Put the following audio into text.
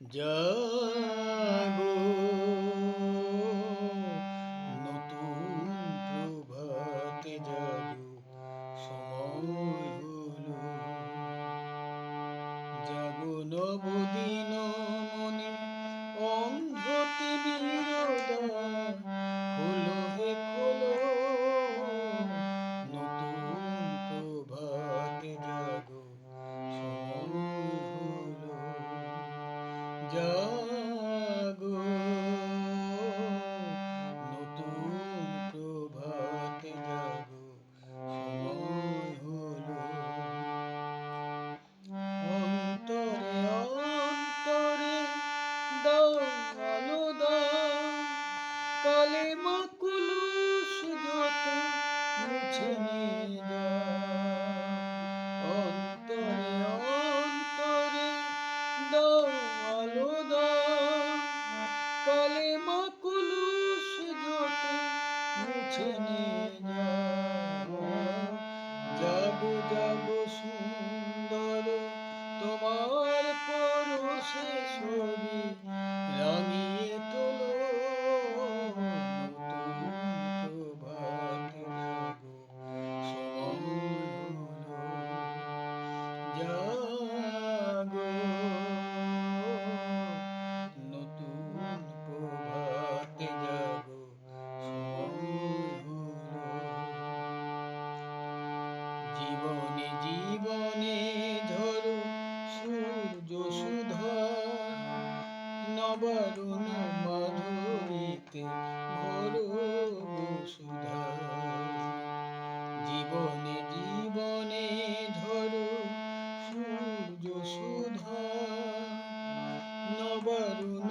জাগো নতুন প্রভাতে জাগো সময় হলো জাগো নবদিন মনে অন্ধ তিমিরদ্বার খোলো হে খোলো নতুন প্রভাতে জাগো সময় হলো জাগো নতুন প্রভাতে জাগো সময় হলো অন্তরে অন্তরে দাও আলো দাও কালেমা কুলুস যত মুছে নিয়ে যাও অন্তরে অন্তরে দাও আলো দাও কালেমা কুলুস যত মুছে নিয়ে যাও জাগো জাগো সুন্দর তোমার পরশে ছবি রাঙিয়ে তোলো নতুন প্রভাতে জাগো সময় হলো জাগো নতুন প্রভাতে জাগো সময় হলো জীবনে জীবনে ঝরো সূর্য সুধা নবারুণ মাধুরীতে ভরো সুধা জীবনে জীবনে ঝরো সূর্য সুধা নবারুণ